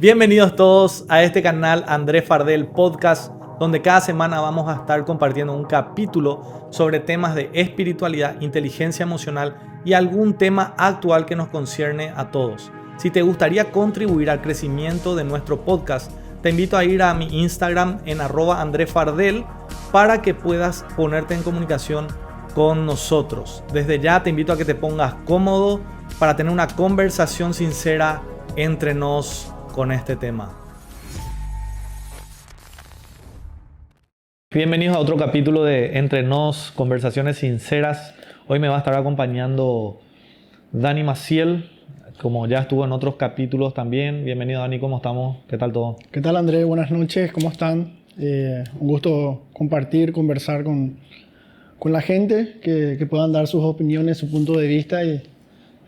Bienvenidos todos a este canal Andrés Fardel Podcast, donde cada semana vamos a estar compartiendo un capítulo sobre temas de espiritualidad, inteligencia emocional y algún tema actual que nos concierne a todos. Si te gustaría contribuir al crecimiento de nuestro podcast, te invito a ir a mi Instagram en @andrefardel para que puedas ponerte en comunicación con nosotros. Desde ya te invito a que te pongas cómodo para tener una conversación sincera entre nos con este tema. Bienvenidos a otro capítulo de Entre Nos, Conversaciones Sinceras. Hoy me va a estar acompañando Dani Maciel, como ya estuvo en otros capítulos también. Bienvenido, Dani, ¿cómo estamos? ¿Qué tal todo? ¿Qué tal, Andrés? Buenas noches, ¿cómo están? Un gusto compartir, conversar con la gente, que puedan dar sus opiniones, su punto de vista, y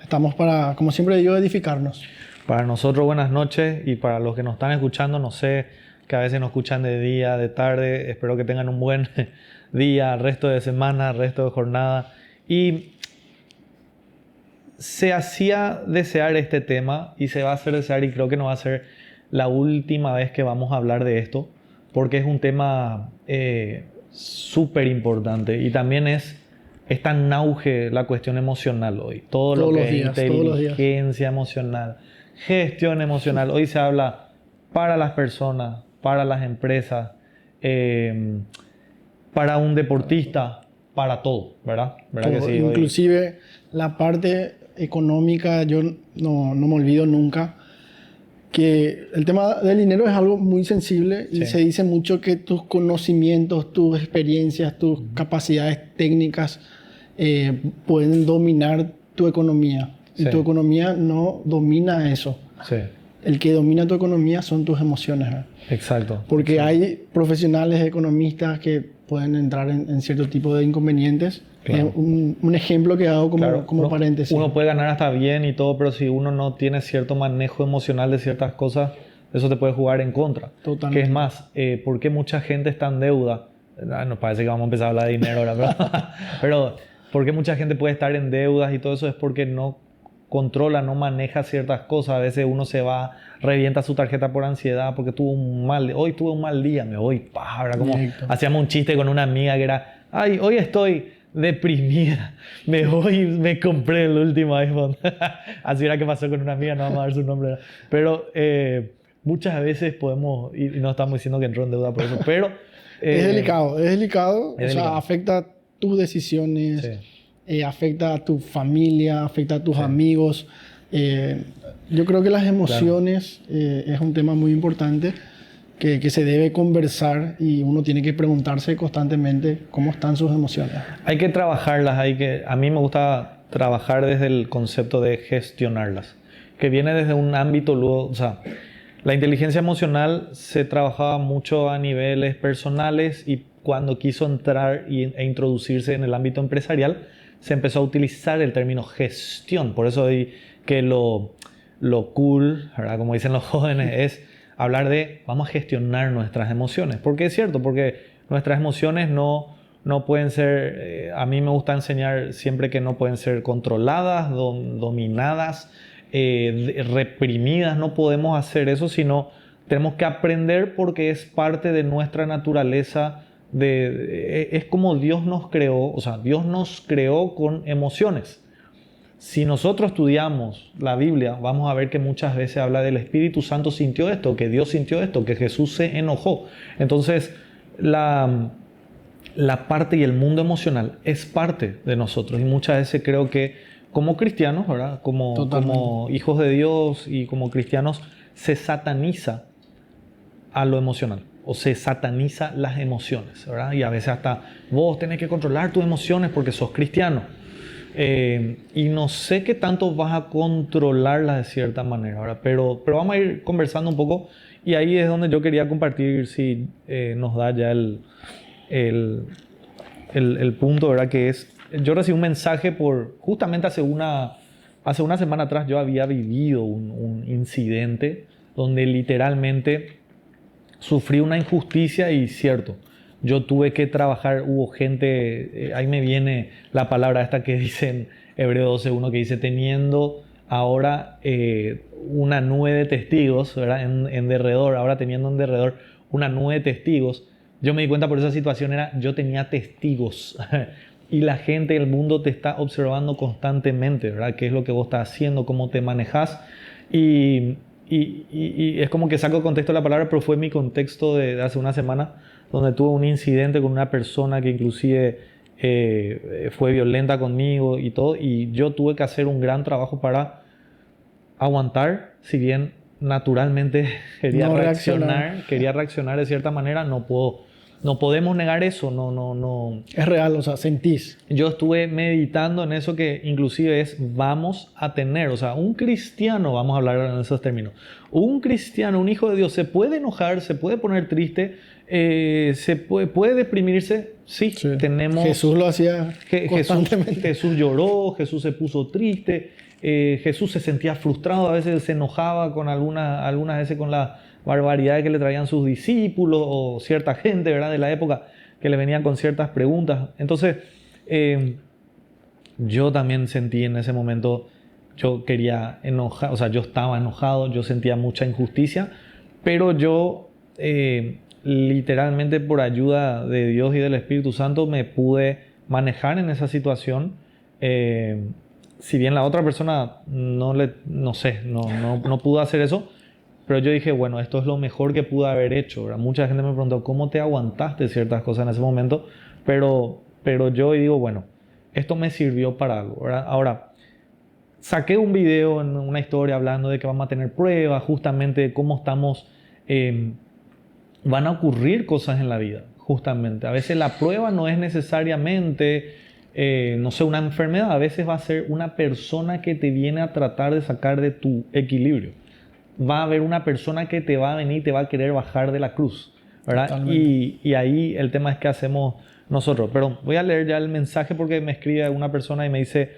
estamos para, como siempre digo, edificarnos. Para nosotros, buenas noches, y para los que nos están escuchando, no sé, que a veces nos escuchan de día, de tarde, espero que tengan un buen día, resto de semana, resto de jornada. Y se hacía desear este tema y se va a hacer desear, y creo que no va a ser la última vez que vamos a hablar de esto, porque es un tema súper importante y también está en auge la cuestión emocional hoy. Todo lo que es inteligencia emocional, gestión emocional. Hoy se habla para las personas, para las empresas, para un deportista, para todo, ¿verdad? ¿Verdad que sí? Inclusive la parte económica, yo no me olvido nunca que el tema del dinero es algo muy sensible y se dice mucho que tus conocimientos, tus experiencias, tus capacidades técnicas pueden dominar tu economía. Y tu economía no domina eso. El que domina tu economía son tus emociones. Exacto. Porque hay profesionales economistas que pueden entrar en cierto tipo de inconvenientes. Claro. Un ejemplo que hago como paréntesis. Uno puede ganar hasta bien y todo, pero si uno no tiene cierto manejo emocional de ciertas cosas, eso te puede jugar en contra. Totalmente. Que es más, ¿por qué mucha gente está en deuda? Nos parece que vamos a empezar a hablar de dinero ahora, pero ¿por qué mucha gente puede estar en deudas y todo eso? Es porque no controla, no maneja ciertas cosas. A veces uno se va, revienta su tarjeta por ansiedad porque hoy tuve un mal día, me voy, ¿verdad? Como hacíamos un chiste con una amiga que era, ay, hoy estoy deprimida, me voy y me compré el último iPhone. Así era que pasó con una amiga, no vamos a ver su nombre, pero muchas veces podemos, y no estamos diciendo que entró en deuda por eso, pero es delicado, afecta tus decisiones, afecta a tu familia, afecta a tus amigos. Yo creo que las emociones es un tema muy importante que se debe conversar, y uno tiene que preguntarse constantemente cómo están sus emociones. Hay que trabajarlas, a mí me gusta trabajar desde el concepto de gestionarlas, que viene desde un ámbito luego, la inteligencia emocional se trabajaba mucho a niveles personales, y cuando quiso entrar e introducirse en el ámbito empresarial, se empezó a utilizar el término gestión. Por eso que lo cool, ¿verdad? Como dicen los jóvenes, es hablar de vamos a gestionar nuestras emociones. Porque es cierto, porque nuestras emociones no pueden ser, a mí me gusta enseñar siempre que no pueden ser controladas, dominadas, reprimidas. No podemos hacer eso, sino tenemos que aprender, porque es parte de nuestra naturaleza. Es como Dios nos creó, Dios nos creó con emociones. Si nosotros estudiamos la Biblia, vamos a ver que muchas veces habla del Espíritu Santo sintió esto, que Dios sintió esto, que Jesús se enojó. Entonces, la parte y el mundo emocional es parte de nosotros, y muchas veces creo que como cristianos, ¿verdad? Como hijos de Dios y como cristianos, se sataniza a lo emocional, o se sataniza las emociones, ¿verdad? Y a veces hasta vos tenés que controlar tus emociones porque sos cristiano. Y no sé qué tanto vas a controlarlas de cierta manera, ¿verdad? Pero vamos a ir conversando un poco, y ahí es donde yo quería compartir, si nos da ya el punto, ¿verdad? Que es, yo recibí un mensaje justamente hace una semana atrás. Yo había vivido un incidente donde literalmente sufrí una injusticia, y cierto, yo tuve que trabajar, hubo gente, ahí me viene la palabra esta que dice en Hebreo 12:1, que dice, teniendo ahora una nube de testigos, ¿verdad? En derredor, ahora teniendo en derredor una nube de testigos, yo me di cuenta por esa situación yo tenía testigos y la gente del mundo te está observando constantemente, ¿verdad? ¿Qué es lo que vos estás haciendo? ¿Cómo te manejas? Y es como que saco contexto de la palabra, pero fue mi contexto de hace una semana, donde tuve un incidente con una persona que inclusive fue violenta conmigo y todo, y yo tuve que hacer un gran trabajo para aguantar, si bien naturalmente quería reaccionar de cierta manera, no podemos negar eso, no. Es real, o sea, sentís. Yo estuve meditando en eso que inclusive vamos a tener, o sea, un cristiano, vamos a hablar en esos términos, un cristiano, un hijo de Dios, se puede enojar, se puede poner triste, se puede deprimirse, sí. Tenemos... Jesús lo hacía constantemente. Jesús lloró, Jesús se puso triste, Jesús se sentía frustrado, a veces se enojaba con algunas veces con la barbaridad que le traían sus discípulos o cierta gente, ¿verdad?, de la época que le venían con ciertas preguntas. Entonces, yo también sentí en ese momento, yo quería enojar, o sea, yo estaba enojado, yo sentía mucha injusticia, pero yo literalmente por ayuda de Dios y del Espíritu Santo me pude manejar en esa situación. Si bien la otra persona no pudo hacer eso, pero yo dije, bueno, esto es lo mejor que pude haber hecho, ¿verdad? Mucha gente me preguntó, ¿cómo te aguantaste ciertas cosas en ese momento? Pero yo digo, bueno, esto me sirvió para algo, ¿verdad? Ahora, saqué un video en una historia hablando de que vamos a tener pruebas, justamente de cómo estamos, van a ocurrir cosas en la vida, justamente. A veces la prueba no es necesariamente, no sé, una enfermedad, a veces va a ser una persona que te viene a tratar de sacar de tu equilibrio. Va a haber una persona que te va a venir y te va a querer bajar de la cruz, ¿verdad? Y ahí el tema es qué hacemos nosotros. Pero voy a leer ya el mensaje porque me escribe una persona y me dice,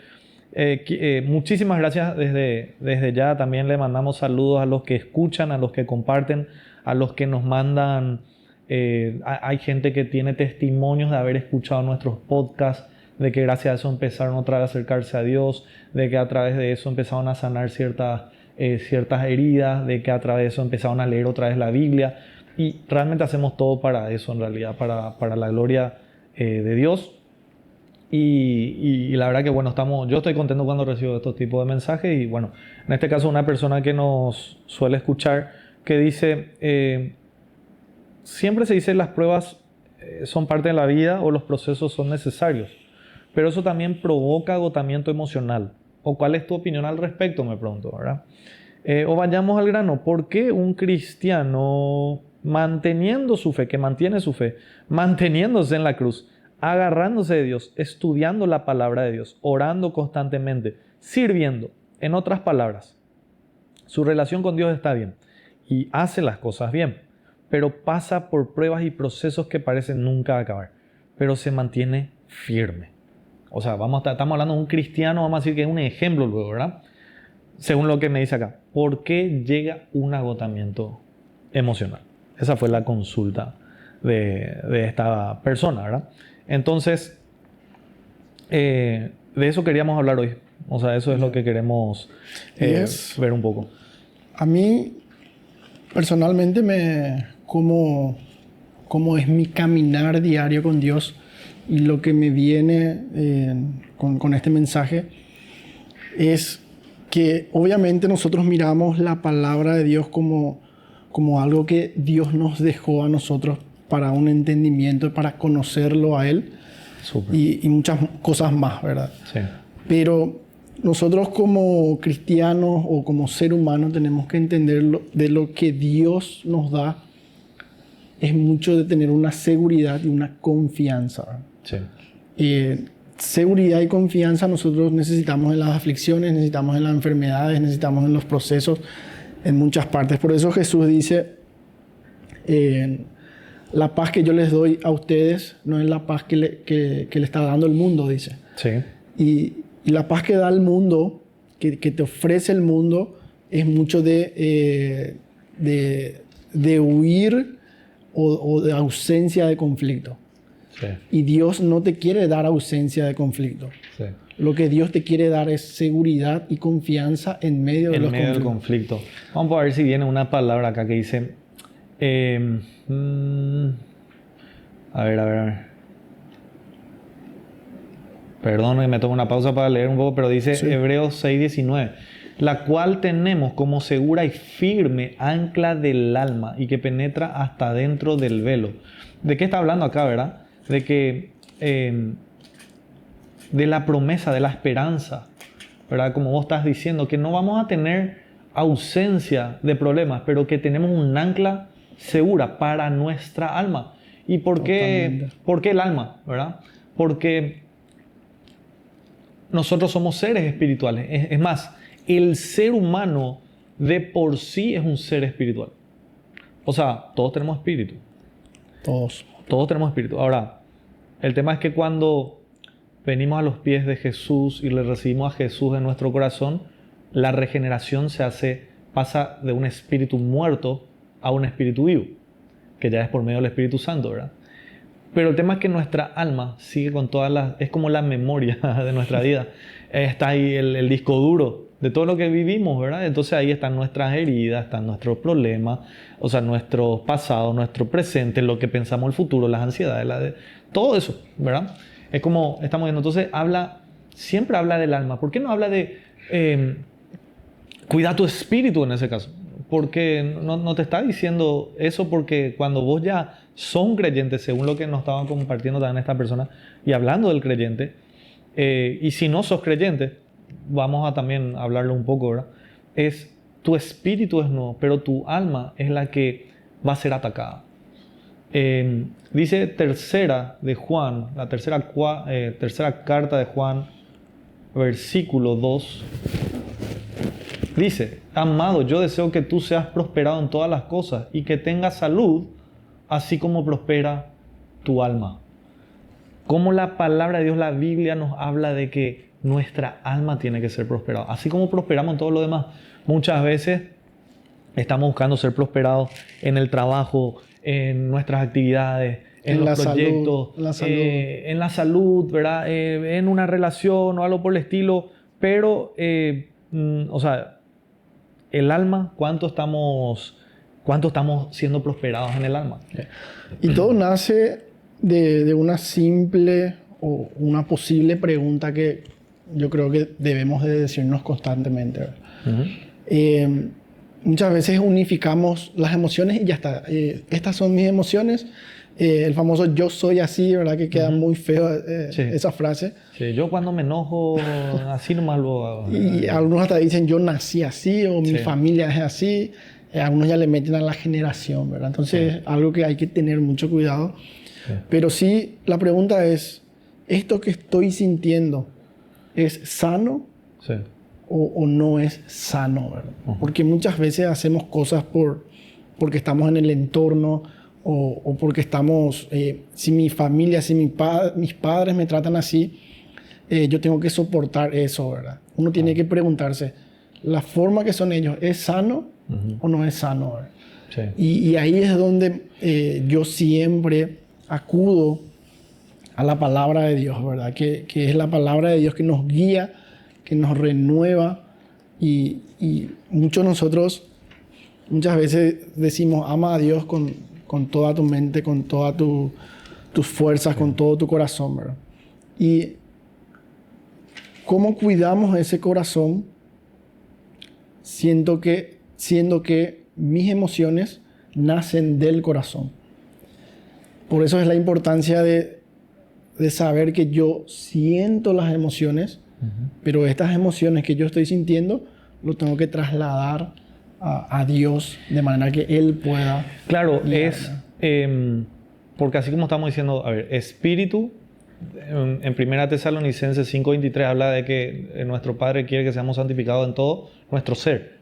muchísimas gracias desde ya. También le mandamos saludos a los que escuchan, a los que comparten, a los que nos mandan. Hay gente que tiene testimonios de haber escuchado nuestros podcasts, de que gracias a eso empezaron otra vez a acercarse a Dios, de que a través de eso empezaron a sanar ciertas heridas, de que a través de eso empezaron a leer otra vez la Biblia, y realmente hacemos todo para eso en realidad, para la gloria de Dios. Y la verdad que bueno, yo estoy contento cuando recibo estos tipos de mensajes. Y bueno, en este caso una persona que nos suele escuchar que dice, siempre se dice las pruebas son parte de la vida o los procesos son necesarios, pero eso también provoca agotamiento emocional. ¿O cuál es tu opinión al respecto?, me pregunto, ¿verdad? O vayamos al grano. ¿Por qué un cristiano manteniendo su fe, que mantiene su fe, manteniéndose en la cruz, agarrándose de Dios, estudiando la palabra de Dios, orando constantemente, sirviendo, en otras palabras, su relación con Dios está bien y hace las cosas bien, pero pasa por pruebas y procesos que parecen nunca acabar, pero se mantiene firme? O sea, estamos hablando de un cristiano, vamos a decir que es un ejemplo luego, ¿verdad? Según lo que me dice acá, ¿por qué llega un agotamiento emocional? Esa fue la consulta de esta persona, ¿verdad? Entonces, de eso queríamos hablar hoy. O sea, eso es lo que queremos ver un poco. A mí, personalmente, como es mi caminar diario con Dios y lo que me viene con este mensaje es que obviamente nosotros miramos la palabra de Dios como algo que Dios nos dejó a nosotros para un entendimiento, para conocerlo a Él. Y muchas cosas más, ¿verdad? Sí. Pero nosotros como cristianos o como ser humano tenemos que entender de lo que Dios nos da es mucho de tener una seguridad y una confianza. Sí. Seguridad y confianza nosotros necesitamos en las aflicciones, necesitamos en las enfermedades, necesitamos en los procesos, en muchas partes. Por eso Jesús dice, la paz que yo les doy a ustedes no es la paz que le está dando el mundo, dice. Sí. Y la paz que da el mundo, que te ofrece el mundo, es mucho de huir o de ausencia de conflicto. Sí. Y Dios no te quiere dar ausencia de conflicto. Sí. lo que Dios te quiere dar es seguridad y confianza en medio de En los medio del conflictos. conflicto. Vamos a ver si viene una palabra acá que dice... a ver. Perdón que me tomo una pausa para leer un poco, pero dice Sí. Hebreos 6:19, la cual tenemos como segura y firme ancla del alma y que penetra hasta dentro del velo. ¿De qué está hablando acá, verdad? De que de la promesa, de la esperanza, ¿verdad? Como vos estás diciendo, que no vamos a tener ausencia de problemas, pero que tenemos un ancla segura para nuestra alma. ¿Y por qué el alma, verdad? Porque nosotros somos seres espirituales. Es más, el ser humano de por sí es un ser espiritual. O sea, todos tenemos espíritu. Todos. Todos tenemos espíritu. Ahora, el tema es que cuando venimos a los pies de Jesús y le recibimos a Jesús en nuestro corazón, la regeneración pasa de un espíritu muerto a un espíritu vivo, que ya es por medio del Espíritu Santo, ¿verdad? Pero el tema es que nuestra alma sigue con es como la memoria de nuestra vida. Está ahí el disco duro de todo lo que vivimos, ¿verdad? Entonces ahí están nuestras heridas, están nuestros problemas, o sea, nuestro pasado, nuestro presente, lo que pensamos el futuro, las ansiedades, todo eso, ¿verdad? Es como estamos viendo. Entonces siempre habla del alma. ¿Por qué no habla de cuida tu espíritu en ese caso? Porque no te está diciendo eso, porque cuando vos ya sos un creyente, según lo que nos estaban compartiendo también esta persona, y hablando del creyente, y si no sos creyente, vamos a también hablarlo un poco, ¿verdad? Tu espíritu es nuevo, pero tu alma es la que va a ser atacada. Dice tercera de Juan, la tercera carta de Juan, versículo 2. Dice, amado, yo deseo que tú seas prosperado en todas las cosas y que tengas salud, así como prospera tu alma. Como la palabra de Dios, la Biblia nos habla de que nuestra alma tiene que ser prosperada. Así como prosperamos en todo lo demás. Muchas veces estamos buscando ser prosperados en el trabajo, en nuestras actividades, en los proyectos, en la salud, ¿verdad? En una relación o algo por el estilo. Pero, o sea, el alma, ¿cuánto estamos siendo prosperados en el alma? Y todo nace de una simple o una posible pregunta que yo creo que debemos de decirnos constantemente, ¿verdad? Uh-huh. Muchas veces unificamos las emociones y ya está. Estas son mis emociones. El famoso yo soy así, ¿verdad? Que queda muy feo sí. Esa frase. Sí, yo cuando me enojo, así nomás lo hago. Y algunos hasta dicen yo nací así o mi familia es así. Algunos ya le meten a la generación, ¿verdad? Entonces, algo que hay que tener mucho cuidado. Sí. Pero sí, la pregunta es, ¿esto que estoy sintiendo es sano? Sí. O no es sano, ¿verdad? Uh-huh. Porque muchas veces hacemos cosas porque estamos en el entorno o porque estamos, si mi familia, si mis padres me tratan así, yo tengo que soportar eso, ¿verdad? Uno tiene que preguntarse, ¿la forma que son ellos es sano o no es sano, ¿verdad? Sí. Y ahí es donde yo siempre acudo a la palabra de Dios, ¿verdad? Que es la palabra de Dios que nos guía, que nos renueva y nosotros muchas veces decimos ama a Dios con toda tu mente, con todas tus fuerzas, con todo tu corazón, ¿verdad? Y cómo cuidamos ese corazón siendo que mis emociones nacen del corazón. Por eso es la importancia de saber que yo siento las emociones, pero estas emociones que yo estoy sintiendo, lo tengo que trasladar a Dios de manera que Él pueda... Claro, porque así como estamos diciendo, a ver, espíritu, en 1 Tesalonicenses 5:23 habla de que nuestro Padre quiere que seamos santificados en todo nuestro ser,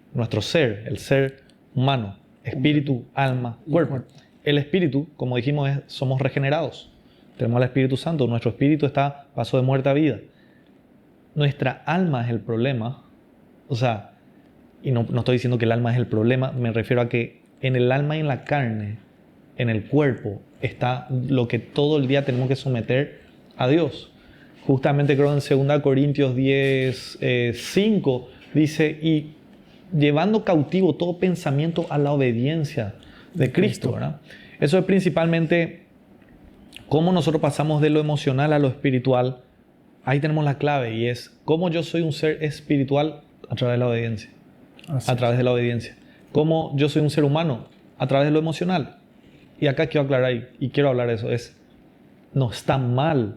el ser humano, espíritu, alma, cuerpo. El espíritu, como dijimos, somos regenerados. Tenemos al Espíritu Santo, nuestro espíritu pasó de muerte a vida. Nuestra alma es el problema, o sea, y no estoy diciendo que el alma es el problema, me refiero a que en el alma y en la carne, en el cuerpo, está lo que todo el día tenemos que someter a Dios. justamente creo en 2 Corintios 10, 5, dice, y llevando cautivo todo pensamiento a la obediencia de Cristo, ¿verdad? Eso es principalmente cómo nosotros pasamos de lo emocional a lo espiritual. Ahí tenemos la clave, y es cómo yo soy un ser espiritual a través de la obediencia. A través de la obediencia. Cómo yo soy un ser humano a través de lo emocional. Y acá quiero aclarar y quiero hablar de eso. No está mal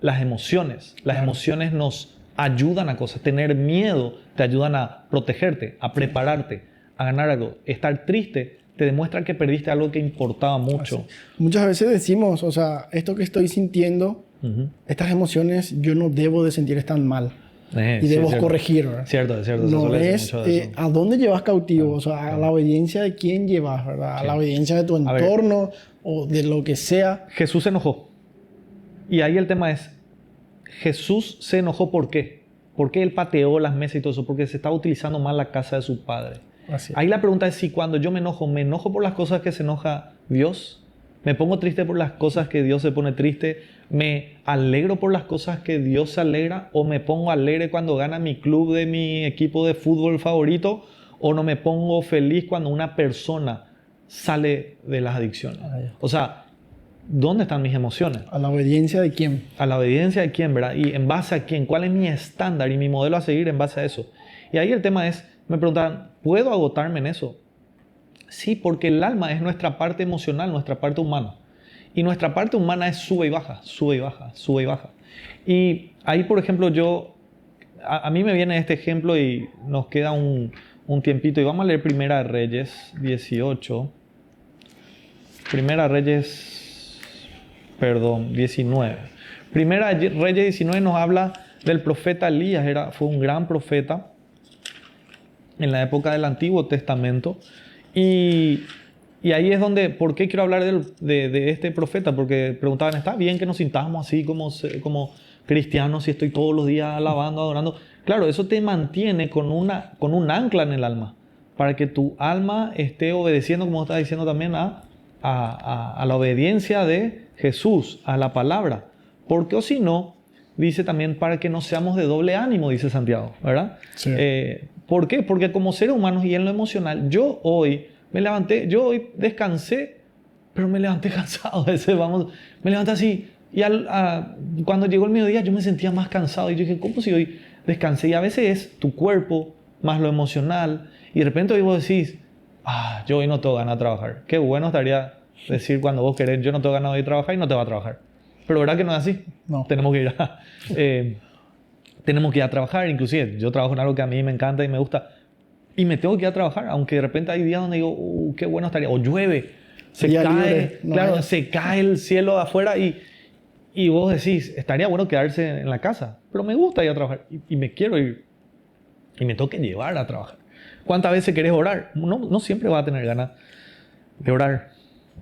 las emociones. Las emociones nos ayudan a cosas. Tener miedo te ayudan a protegerte, a prepararte, a ganar algo. Estar triste te demuestra que perdiste algo que importaba mucho. Muchas veces decimos, o sea, esto que estoy sintiendo, estas emociones, yo no debo de sentir tan mal. Y debo corregir, ¿verdad? Cierto. No es a dónde llevas cautivo, o sea, a la obediencia de quién llevas, ¿verdad? A la obediencia de tu entorno o de lo que sea. Jesús se enojó. Y ahí el tema es, Jesús se enojó ¿por qué? ¿Por qué él pateó las mesas y todo eso? Porque se estaba utilizando mal la casa de su padre. Ahí la pregunta es si cuando yo me enojo por las cosas que se enoja Dios, me pongo triste por las cosas que Dios se pone triste, me alegro por las cosas que Dios se alegra, o me pongo alegre cuando gana mi club de mi equipo de fútbol favorito, o no me pongo feliz cuando una persona sale de las adicciones. O sea, ¿dónde están mis emociones? ¿A la obediencia de quién? A la obediencia de quién, ¿verdad? Y en base a quién, cuál es mi estándar y mi modelo a seguir en base a eso. Y ahí el tema es, me preguntaban, ¿puedo agotarme en eso? Sí, porque el alma es nuestra parte emocional, nuestra parte humana. Y nuestra parte humana es sube y baja, sube y baja, sube y baja. Y ahí, por ejemplo, a mí me viene este ejemplo y nos queda un tiempito. Y vamos a leer Primera Reyes 18. Primera Reyes, 19. Primera Reyes 19 nos habla del profeta Elías. Fue un gran profeta en la época del Antiguo Testamento. Y ahí es donde, ¿por qué quiero hablar de este profeta? Porque preguntaban, ¿está bien que nos sintamos así como cristianos si estoy todos los días alabando, adorando? Claro, eso te mantiene con un ancla en el alma, para que tu alma esté obedeciendo, como estás diciendo también, a la obediencia de Jesús, a la palabra. Porque o si no, dice también para que no seamos de doble ánimo, dice Santiago, ¿verdad? Sí. ¿Por qué? Porque como seres humanos y en lo emocional, yo hoy descansé, pero me levanté cansado. Me levanté así. Y cuando llegó el mediodía yo me sentía más cansado. Y yo dije, ¿cómo si hoy descansé? Y a veces es tu cuerpo más lo emocional. Y de repente hoy vos decís, yo hoy no tengo ganas de trabajar. Qué bueno estaría decir cuando vos querés, yo no tengo ganas de ir a trabajar y no te va a trabajar. Pero ¿verdad que no es así? No. Tenemos que ir a trabajar. Inclusive yo trabajo en algo que a mí me encanta y me gusta. Y me tengo que ir a trabajar, aunque de repente hay días donde digo, qué bueno estaría. O llueve, se cae el cielo de afuera y vos decís, estaría bueno quedarse en la casa. Pero me gusta ir a trabajar y me quiero ir. Y me tengo que llevar a trabajar. ¿Cuántas veces querés orar? No siempre vas a tener ganas de orar.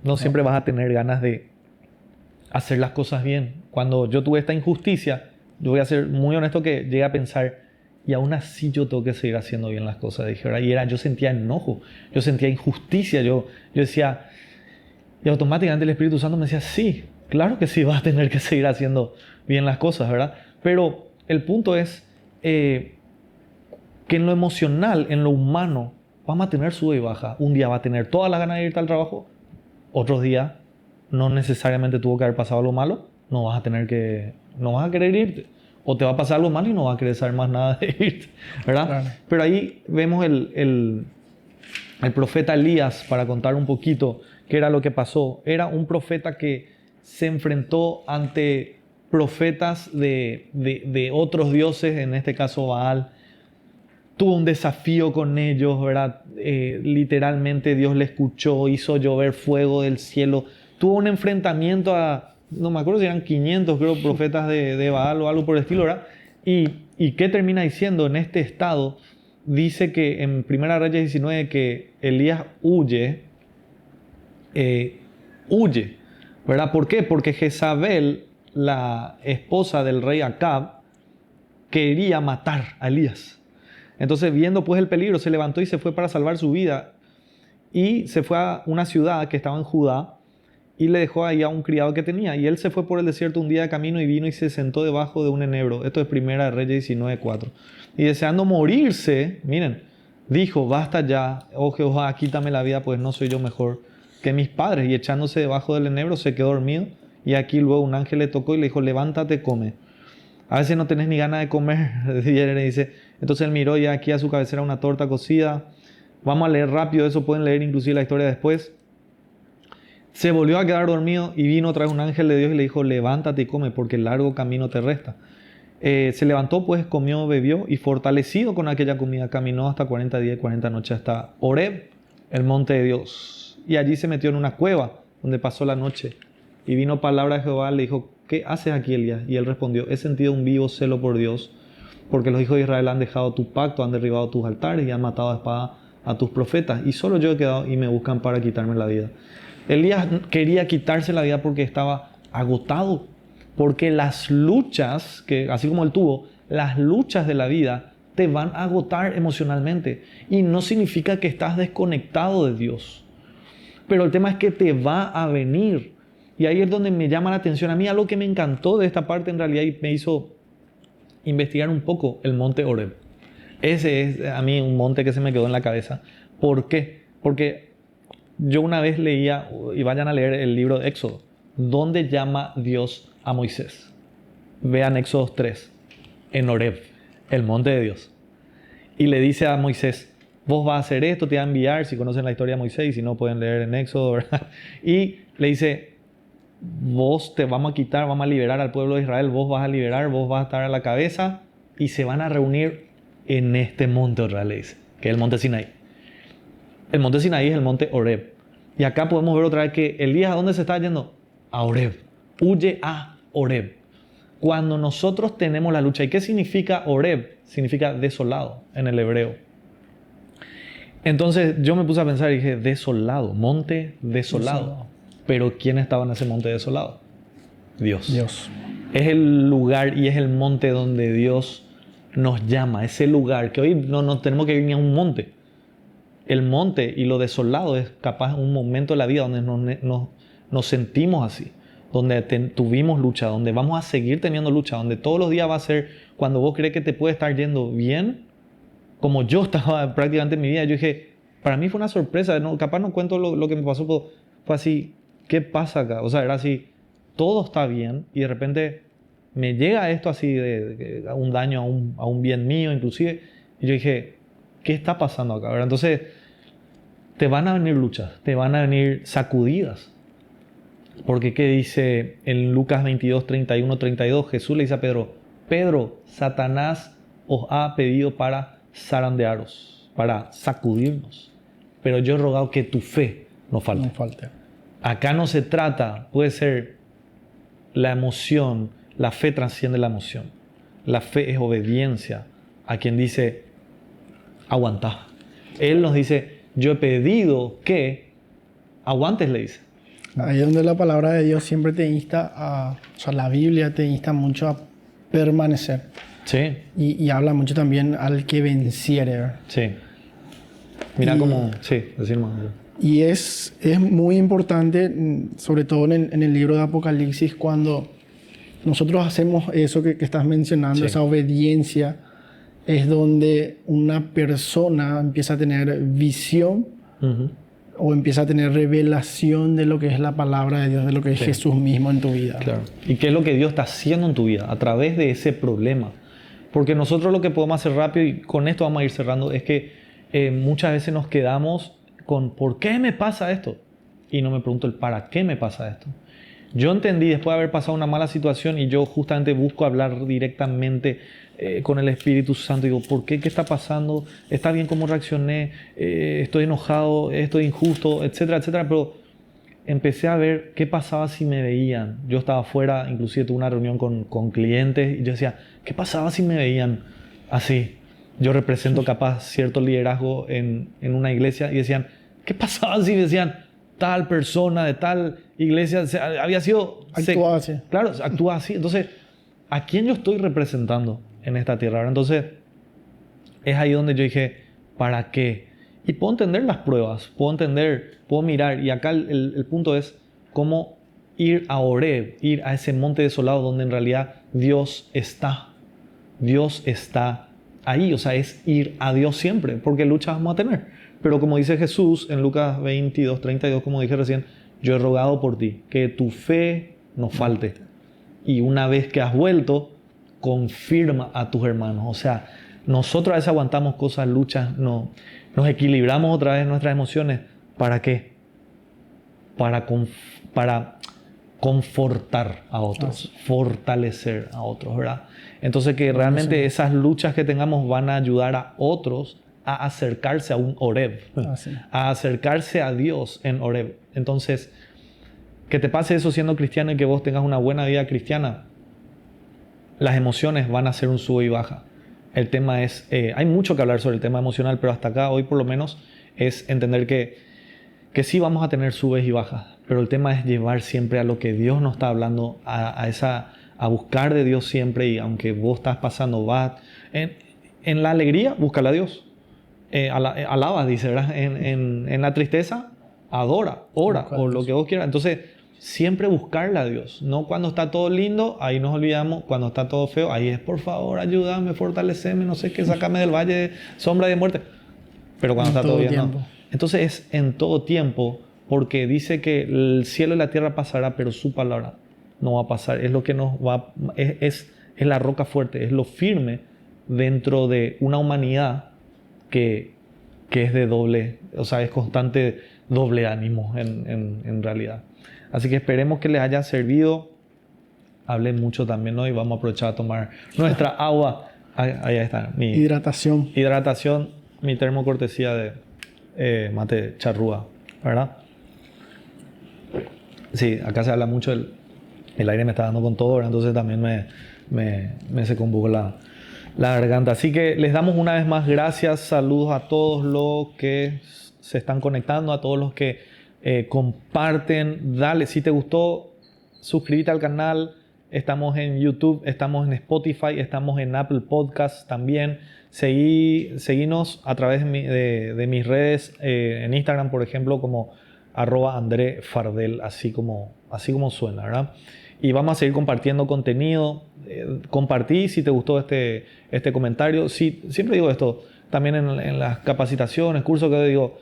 No siempre vas a tener ganas de hacer las cosas bien. Cuando yo tuve esta injusticia, yo voy a ser muy honesto que llegué a pensar, y aún así yo tengo que seguir haciendo bien las cosas. Dije, ¿verdad? Y yo sentía enojo, yo sentía injusticia, yo decía, y automáticamente el Espíritu Santo me decía, sí, claro que sí, vas a tener que seguir haciendo bien las cosas, ¿verdad? Pero el punto es que en lo emocional, en lo humano, vamos a tener sube y baja. Un día va a tener toda la ganas de irte al trabajo, otros días no necesariamente tuvo que haber pasado algo malo, no vas a querer irte. O te va a pasar algo malo y no vas a querer saber más nada de irte, ¿verdad? Claro. Pero ahí vemos el profeta Elías, para contar un poquito qué era lo que pasó. Era un profeta que se enfrentó ante profetas de otros dioses, en este caso Baal. Tuvo un desafío con ellos, ¿verdad? Literalmente Dios le escuchó, hizo llover fuego del cielo. Tuvo un enfrentamiento no me acuerdo si eran 500, creo, profetas de Baal o algo por el estilo, ¿verdad? ¿Y qué termina diciendo? En este estado, dice que en Primera Reyes 19 que Elías huye, ¿verdad? ¿Por qué? Porque Jezabel, la esposa del rey Acab, quería matar a Elías. Entonces, viendo pues el peligro, se levantó y se fue para salvar su vida. Y se fue a una ciudad que estaba en Judá. y le dejó ahí a un criado que tenía. Y él se fue por el desierto un día de camino y vino y se sentó debajo de un enebro. Esto es Primera de Reyes 19:4. Y deseando morirse, miren, dijo, basta ya, oh Jehová, quítame la vida, pues no soy yo mejor que mis padres. Y echándose debajo del enebro se quedó dormido. Y aquí luego un ángel le tocó y le dijo, levántate, come. A veces no tenés ni ganas de comer. Y él le dice, entonces él miró y aquí a su cabecera una torta cocida. Vamos a leer rápido, eso pueden leer inclusive la historia después. Se volvió a quedar dormido y vino otra vez un ángel de Dios y le dijo, levántate y come porque el largo camino te resta. Se levantó pues, comió, bebió y fortalecido con aquella comida caminó hasta 40 días y 40 noches hasta Horeb, el monte de Dios. Y allí se metió en una cueva donde pasó la noche. Y vino palabra de Jehová, le dijo, ¿qué haces aquí, Elías? Y él respondió, he sentido un vivo celo por Dios, porque los hijos de Israel han dejado tu pacto, han derribado tus altares y han matado a espada a tus profetas. Y solo yo he quedado y me buscan para quitarme la vida. Elías quería quitarse la vida porque estaba agotado, porque las luchas, que así como él tuvo, las luchas de la vida te van a agotar emocionalmente. Y no significa que estás desconectado de Dios. Pero el tema es que te va a venir. Y ahí es donde me llama la atención. A mí algo que me encantó de esta parte en realidad y me hizo investigar un poco el monte Horeb. Ese es a mí un monte que se me quedó en la cabeza. ¿Por qué? Porque yo una vez leía, y vayan a leer el libro de Éxodo, ¿dónde llama Dios a Moisés? Vean Éxodo 3, en Horeb, el monte de Dios. Y le dice a Moisés, vos vas a hacer esto, te va a enviar, si conocen la historia de Moisés, y si no pueden leer en Éxodo, ¿verdad? Y le dice, vos te vamos a quitar, vamos a liberar al pueblo de Israel, vos vas a liberar, vos vas a estar a la cabeza, y se van a reunir en este monte, ¿verdad? Le dice, que es el monte Sinaí. El monte Sinaí es el monte Horeb. Y acá podemos ver otra vez que Elías, ¿a dónde se está yendo? A Horeb. Huye a Horeb. Cuando nosotros tenemos la lucha. ¿Y qué significa Horeb? Significa desolado en el hebreo. Entonces yo me puse a pensar y dije, desolado, monte desolado. Pero ¿quién estaba en ese monte desolado? Dios. Dios. Es el lugar y es el monte donde Dios nos llama. Ese lugar que hoy no tenemos que ir ni a un monte. El monte y lo desolado es capaz un momento de la vida donde nos sentimos así, donde tuvimos lucha, donde vamos a seguir teniendo lucha, donde todos los días va a ser cuando vos crees que te puede estar yendo bien, como yo estaba prácticamente en mi vida. Yo dije, para mí fue una sorpresa, capaz no cuento lo que me pasó, pero fue así, ¿qué pasa acá? O sea, era así, todo está bien y de repente me llega esto así de un daño a un bien mío inclusive, y yo dije, ¿qué está pasando acá? ¿Verdad? Entonces, te van a venir luchas, te van a venir sacudidas. Porque ¿qué dice en Lucas 22, 31, 32? Jesús le dice a Pedro, Pedro, Satanás os ha pedido para zarandearos, para sacudirnos. Pero yo he rogado que tu fe no falte. No falte. Acá no se trata, puede ser la emoción, la fe trasciende la emoción. La fe es obediencia a quien dice, aguantá. Él nos dice, yo he pedido que aguantes, le dice. Ahí es donde la palabra de Dios siempre te insta o sea, la Biblia te insta mucho a permanecer. Sí. Y habla mucho también al que venciere, ¿verdad? Sí. Mira cómo, sí, decir más. Y es muy importante, sobre todo en el libro de Apocalipsis, cuando nosotros hacemos eso que estás mencionando, Sí. esa obediencia, es donde una persona empieza a tener visión o empieza a tener revelación de lo que es la palabra de Dios, de lo que es Sí. Jesús mismo en tu vida. Claro. ¿Y qué es lo que Dios está haciendo en tu vida a través de ese problema? Porque nosotros lo que podemos hacer rápido, y con esto vamos a ir cerrando, es que muchas veces nos quedamos con ¿por qué me pasa esto? Y no me pregunto el ¿para qué me pasa esto? Yo entendí después de haber pasado una mala situación y yo justamente busco hablar directamente con el Espíritu Santo. Digo, ¿por qué? ¿Qué está pasando? ¿Está bien cómo reaccioné? ¿Estoy enojado? ¿Estoy injusto? Etcétera, etcétera. Pero empecé a ver qué pasaba si me veían. Yo estaba afuera, inclusive tuve una reunión con clientes y yo decía, ¿qué pasaba si me veían así? Yo represento capaz cierto liderazgo en una iglesia y decían, ¿qué pasaba si decían tal persona de tal iglesia había sido... Actúa así. Claro, actúa así. Entonces, ¿a quién yo estoy representando en esta tierra? Entonces, es ahí donde yo dije, ¿para qué? Y puedo entender las pruebas, puedo entender, puedo mirar. Y acá el punto es, cómo ir a Horeb, ir a ese monte desolado donde en realidad Dios está. Dios está ahí, o sea, es ir a Dios siempre, porque luchas vamos a tener. Pero como dice Jesús en Lucas 22, 32, como dije recién, yo he rogado por ti, que tu fe no falte. Y una vez que has vuelto, confirma a tus hermanos. O sea, nosotros a veces aguantamos cosas, luchas, nos equilibramos otra vez nuestras emociones. ¿Para qué? Para confortar a otros, fortalecer a otros, ¿verdad? Entonces que realmente esas luchas que tengamos van a ayudar a otros a acercarse a un Horeb, a acercarse a Dios en Horeb. Entonces, que te pase eso siendo cristiano y que vos tengas una buena vida cristiana, las emociones van a ser un sube y baja. El tema es, hay mucho que hablar sobre el tema emocional, pero hasta acá hoy por lo menos es entender que sí vamos a tener subes y bajas, pero el tema es llevar siempre a lo que Dios nos está hablando, a buscar de Dios siempre, y aunque vos estás pasando, en la alegría, búscale a Dios. Alaba, dice, ¿verdad? En la tristeza, adora, ora, o lo que vos quieras. Entonces, siempre buscarle a Dios. No cuando está todo lindo, ahí nos olvidamos. Cuando está todo feo, ahí es, por favor, ayúdame, fortaleceme, no sé qué, sácame del valle de sombra y de muerte. Pero cuando está todo bien, no. Entonces es en todo tiempo, porque dice que el cielo y la tierra pasará, pero su palabra no va a pasar. Es lo que nos va, es la roca fuerte, es lo firme dentro de una humanidad que es de doble, o sea, es constante doble ánimo en realidad. Así que esperemos que les haya servido. Hablé mucho también hoy, vamos a aprovechar a tomar nuestra agua. Ahí está. Hidratación, mi termo cortesía de mate charrúa, ¿verdad? Sí, acá se habla mucho, el aire me está dando con todo, ¿verdad? Entonces también me secó un poco la garganta. Así que les damos una vez más gracias, saludos a todos los que se están conectando, a todos los que comparten. Dale, si te gustó, suscríbete al canal. Estamos en YouTube, estamos en Spotify, estamos en Apple Podcasts también. Seguinos a través de mis redes, en Instagram, por ejemplo, como @AndreFardel, así como suena, ¿verdad? Y vamos a seguir compartiendo contenido. Compartí si te gustó este comentario. Siempre digo esto, también en las capacitaciones, cursos que digo,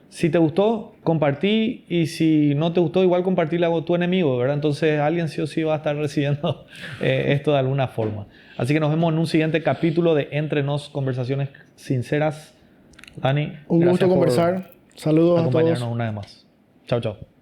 si te gustó, compartí, y si no te gustó, igual compartirle a tu enemigo, ¿verdad? Entonces alguien sí o sí va a estar recibiendo esto de alguna forma. Así que nos vemos en un siguiente capítulo de Entre Nos, conversaciones sinceras. Dani, un gusto conversar. Saludos a todos. Acompañarnos una vez más. Chao, chao.